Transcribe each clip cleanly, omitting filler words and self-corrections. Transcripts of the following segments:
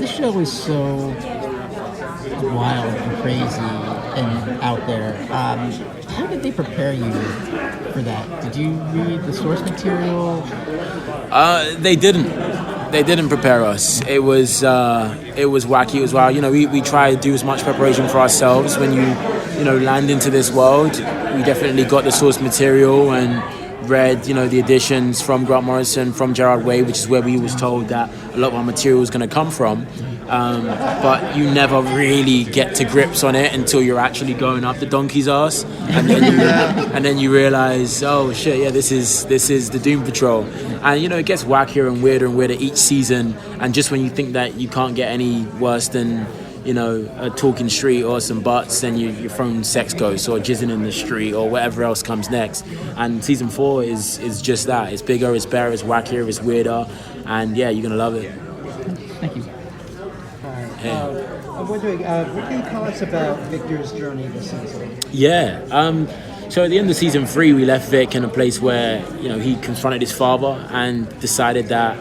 this show is so wild and crazy and out there. How did they prepare you for that? Did you read the source material? They didn't. They didn't prepare us. It was wacky. It was wild. We try to do as much preparation for ourselves. When you land into this world, we definitely got the source material and read, the editions from Grant Morrison, from Gerard Way, which is where we was told that a lot of our material was going to come from. But you never really get to grips on it until you're actually going up the donkey's ass, and then you realize, oh shit, yeah, this is the Doom Patrol, and it gets wackier and weirder each season. And just when you think that you can't get any worse than a talking street or some butts, then you're throwing sex ghosts or jizzing in the street or whatever else comes next. And season 4 is just that. It's bigger, it's better, it's wackier, it's weirder, and yeah, you're gonna love it. Thank you. I'm wondering, what can you tell us about Victor's journey this season? Yeah. So at the end of season 3, we left Vic in a place where he confronted his father and decided that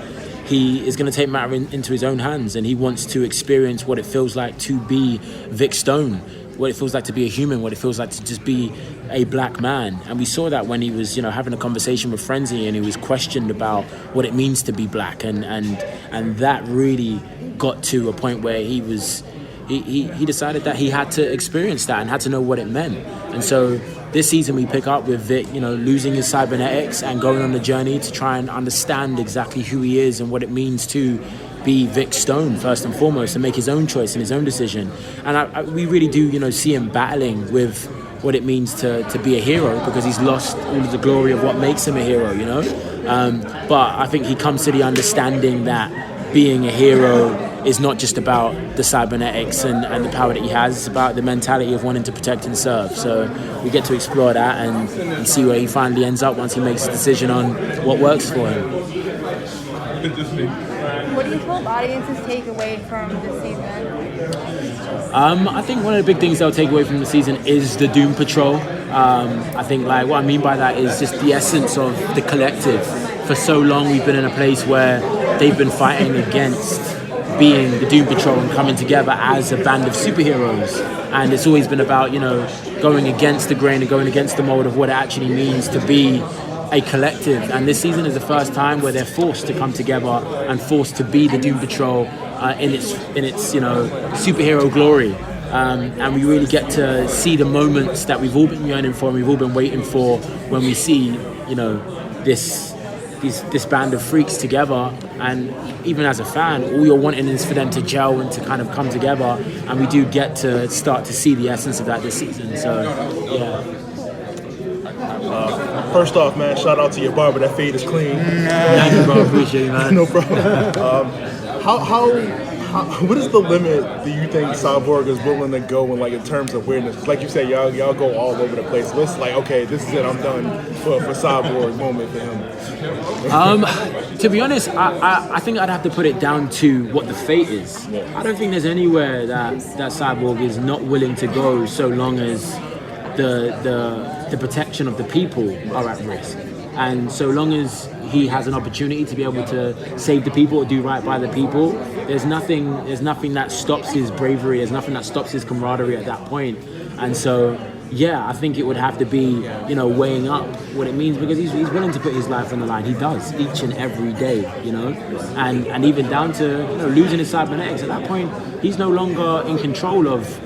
he is going to take matter into his own hands, and he wants to experience what it feels like to be Vic Stone, what it feels like to be a human, what it feels like to just be a black man. And we saw that when he was, having a conversation with Frenzy, and he was questioned about what it means to be black, and that really got to a point where he decided that he had to experience that and had to know what it meant. And so this season we pick up with Vic, losing his cybernetics and going on the journey to try and understand exactly who he is and what it means to be Vic Stone first and foremost, and make his own choice and his own decision. And we really do, see him battling with what it means to be a hero, because he's lost all of the glory of what makes him a hero, But I think he comes to the understanding that being a hero is not just about the cybernetics and the power that he has. It's about the mentality of wanting to protect and serve. So we get to explore that and see where he finally ends up once he makes a decision on what works for him. What do you hope audiences take away from this season? I think one of the big things they'll take away from the season is the Doom Patrol. I think what I mean by that is just the essence of the collective. For so long we've been in a place where they've been fighting against being the Doom Patrol and coming together as a band of superheroes, and it's always been about going against the grain and going against the mold of what it actually means to be a collective. And this season is the first time where they're forced to come together and forced to be the Doom Patrol in its superhero glory. And we really get to see the moments that we've all been yearning for and we've all been waiting for when we see this band of freaks together. And even as a fan, all you're wanting is for them to gel and to kind of come together, and we do get to start to see the essence of that this season. So yeah. First off, man, shout out to your barber. That fade is clean. Thank you, bro. Appreciate it, man. No problem. What is the limit do you think Cyborg is willing to go in terms of weirdness? Like you said, y'all go all over the place. What's okay, this is it, I'm done for Cyborg moment for him? To be honest, I think I'd have to put it down to what the fate is. I don't think there's anywhere that Cyborg is not willing to go, so long as the protection of the people are at risk. And so long as he has an opportunity to be able to save the people or do right by the people, there's nothing that stops his bravery, there's nothing that stops his camaraderie at that point. And so yeah, I think it would have to be, weighing up what it means, because he's willing to put his life on the line. He does each and every day, and even down to losing his cybernetics. At that point, he's no longer in control of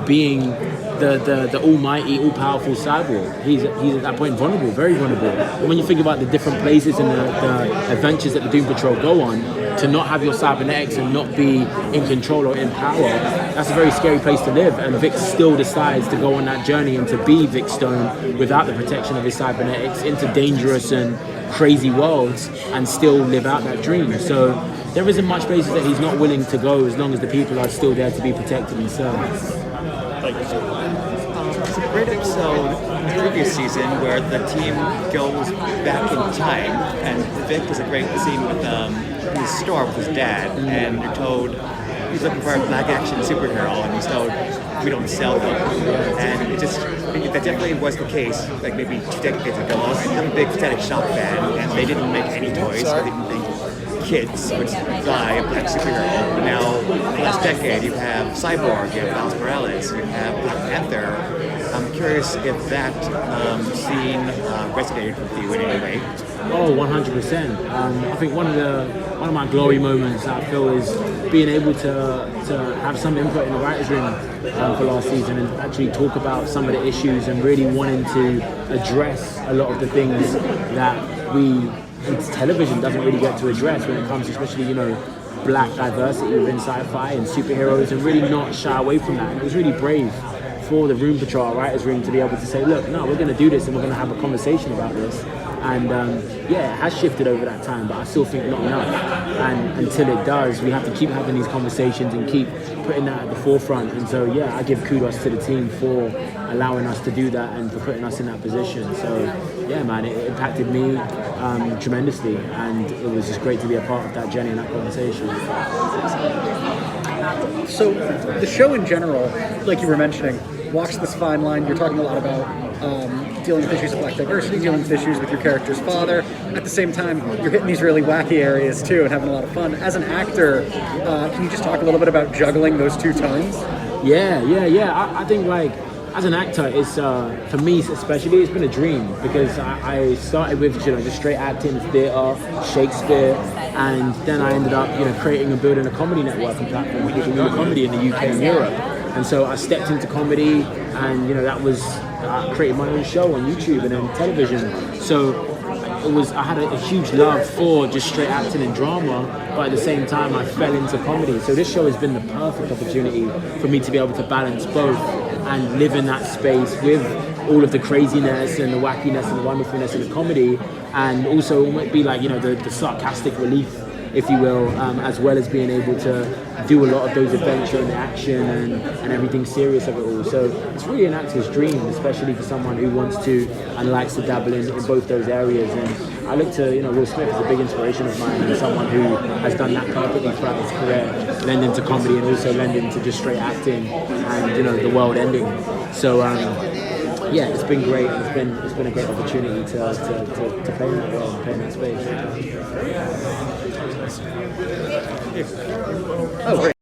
being the almighty, all-powerful Cyborg. He's at that point vulnerable, very vulnerable. And when you think about the different places and the adventures that the Doom Patrol go on, to not have your cybernetics and not be in control or in power, that's a very scary place to live. And Vic still decides to go on that journey and to be Vic Stone without the protection of his cybernetics into dangerous and crazy worlds and still live out that dream. So there isn't much places that he's not willing to go as long as the people are still there to be protected and served. It's a great episode in the previous season where the team goes back in time, and Vic does a great scene with his store with his dad, and you're told he's looking for a black action superhero, and he's told we don't sell them. And that definitely was the case, like maybe 2 decades ago. I'm a big Static Shock fan, and they didn't make any toys. I didn't think kids which die a black superhero. Now, the last decade, you have Cyborg, you have Miles Morales, you have Black Panther. I'm curious if that scene resonated with you in any way. Oh, 100%. I think one of my glory moments I feel is being able to have some input in the writers' room for last season and actually talk about some of the issues and really wanting to address a lot of the things that television doesn't really get to address when it comes to, especially, black diversity within sci-fi and superheroes, and really not shy away from that. And it was really brave for the Room Patrol writers' room to be able to say, look, no, we're going to do this and we're going to have a conversation about this. And it has shifted over that time, but I still think not enough. And until it does, we have to keep having these conversations and keep putting that at the forefront. And so, I give kudos to the team for allowing us to do that and for putting us in that position. So, man, it impacted me tremendously, and it was just great to be a part of that journey and that conversation. So the show in general, like you were mentioning, walks this fine line. You're talking a lot about dealing with issues of black diversity, dealing with issues with your character's father. At the same time, you're hitting these really wacky areas too and having a lot of fun. As an actor, can you just talk a little bit about juggling those two tones? Yeah. I think, like, as an actor, it's for me especially, it's been a dream, because I started with just straight acting, theatre, Shakespeare, and then I ended up creating and building a comedy network and platform called New Comedy in the UK and Europe. And so I stepped into comedy, and that was I created my own show on YouTube and then television. So I had a huge love for just straight acting and drama, but at the same time I fell into comedy. So this show has been the perfect opportunity for me to be able to balance both and live in that space with all of the craziness and the wackiness and the wonderfulness of the comedy, and also be like, the sarcastic relief, if you will, as well as being able to do a lot of those adventure and action and everything serious of it all. So it's really an actor's dream, especially for someone who wants to and likes to dabble in both those areas. And I look to, Will Smith as a big inspiration of mine, and someone who has done that perfectly throughout his career, lending to comedy and also lending to just straight acting and, the world ending. So, it's been great. It's been a great opportunity to play in that world and play in that space. Oh, great.